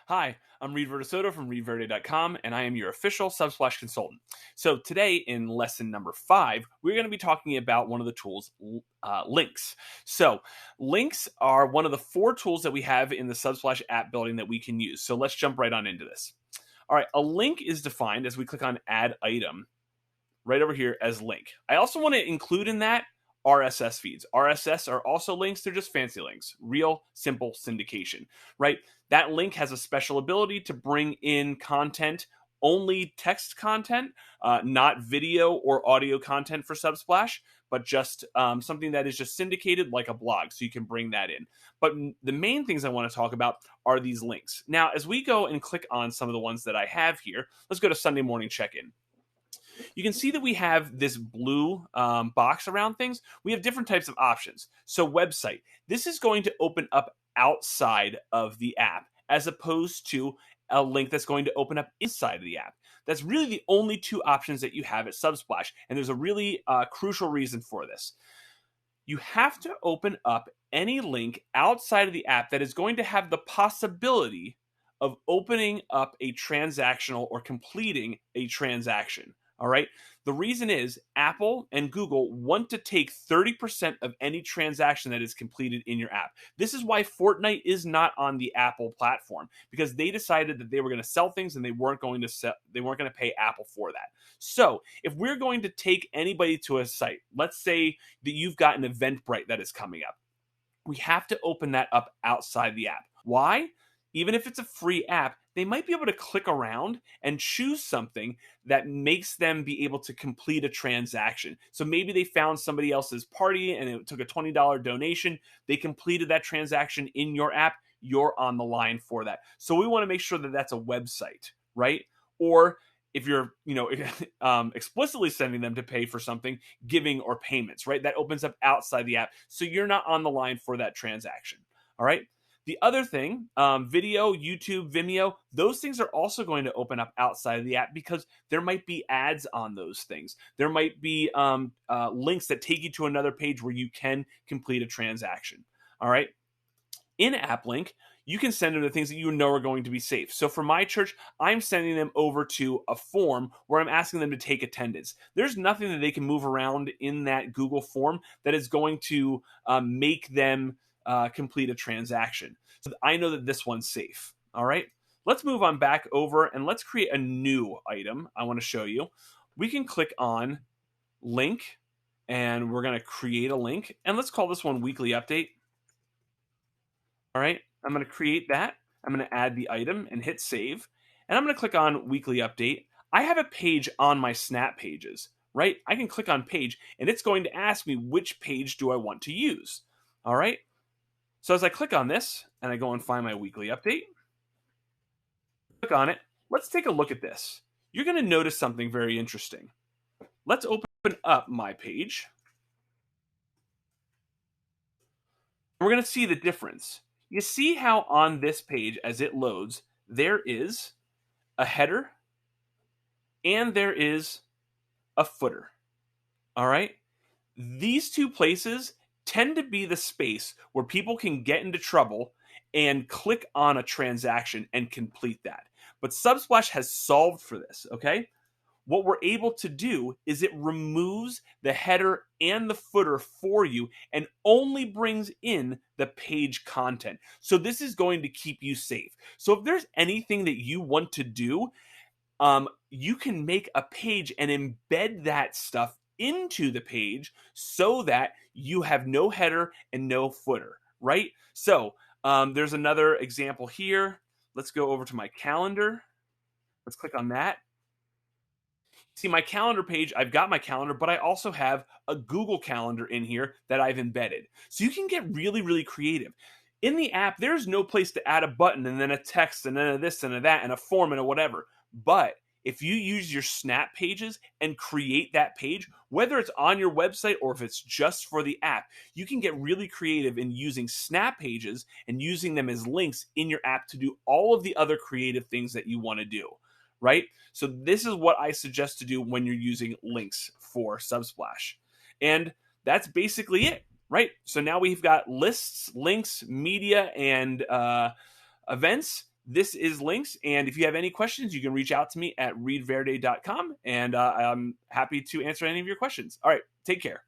Hi, I'm Reed Verdesoto from ReedVerde.com, and I am your official Subsplash consultant. So today, in lesson number 5, we're going to be talking about one of the tools, links. So links are one of the 4 tools that we have in the Subsplash app building that we can use. So let's jump right on into this. All right, a link is defined as we click on Add Item right over here as link. I also want to include in that RSS feeds. RSS are also links. They're just fancy links. Real simple syndication, right? That link has a special ability to bring in content, only text content, not video or audio content for Subsplash, but just something that is just syndicated like a blog. So you can bring that in. But the main things I want to talk about are these links. Now, as we go and click on some of the ones that I have here, let's go to Sunday morning check-in. You can see that we have this blue box around things. We have different types of options. So website, this is going to open up outside of the app as opposed to a link that's going to open up inside of the app. That's really the only 2 options that you have at Subsplash. And there's a really crucial reason for this. You have to open up any link outside of the app that is going to have the possibility of opening up a transactional or completing a transaction. All right. The reason is Apple and Google want to take 30% of any transaction that is completed in your app. This is why Fortnite is not on the Apple platform, because they decided that they were going to sell things and they weren't going to pay Apple for that. So if we're going to take anybody to a site, let's say that you've got an Eventbrite that is coming up, we have to open that up outside the app. Why? Even if it's a free app, they might be able to click around and choose something that makes them be able to complete a transaction. So maybe they found somebody else's party and it took a $20 donation. They completed that transaction in your app. You're on the line for that. So we want to make sure that that's a website, right? Or if you're, explicitly sending them to pay for something, giving or payments, right? That opens up outside the app. So you're not on the line for that transaction. All right. The other thing, video, YouTube, Vimeo, those things are also going to open up outside of the app because there might be ads on those things. There might be links that take you to another page where you can complete a transaction. All right. In-app link, you can send them to things that you know are going to be safe. So for my church, I'm sending them over to a form where I'm asking them to take attendance. There's nothing that they can move around in that Google form that is going to make them complete a transaction. So I know that this one's safe. All right. Let's move on back over and let's create a new item I want to show you. We can click on link and we're going to create a link. And let's call this one weekly update. All right. I'm going to create that. I'm going to add the item and hit save. And I'm going to click on weekly update. I have a page on my SnapPages, right? I can click on page and it's going to ask me which page do I want to use. All right. So as I click on this and I go and find my weekly update, click on it, let's take a look at this. You're going to notice something very interesting. Let's open up my page. We're going to see the difference. You see how on this page, as it loads, there is a header and there is a footer. All right? These 2 places tend to be the space where people can get into trouble and click on a transaction and complete that. But Subsplash has solved for this, okay? What we're able to do is it removes the header and the footer for you and only brings in the page content. So this is going to keep you safe. So if there's anything that you want to do, you can make a page and embed that stuff into the page so that you have no header and no footer, right? So there's another example here. Let's go over to my calendar. Let's click on that. See my calendar page, I've got my calendar, but I also have a Google Calendar in here that I've embedded. So you can get really, really creative. In the app, there's no place to add a button and then a text and then a this and a that and a form and a whatever. But if you use your SnapPages and create that page, whether it's on your website or if it's just for the app, you can get really creative in using SnapPages and using them as links in your app to do all of the other creative things that you want to do, right? So this is what I suggest to do when you're using links for Subsplash. And that's basically it, right? So now we've got lists, links, media, and events. this is Links, and if you have any questions, you can reach out to me at readverde.com, and I'm happy to answer any of your questions. All right, take care.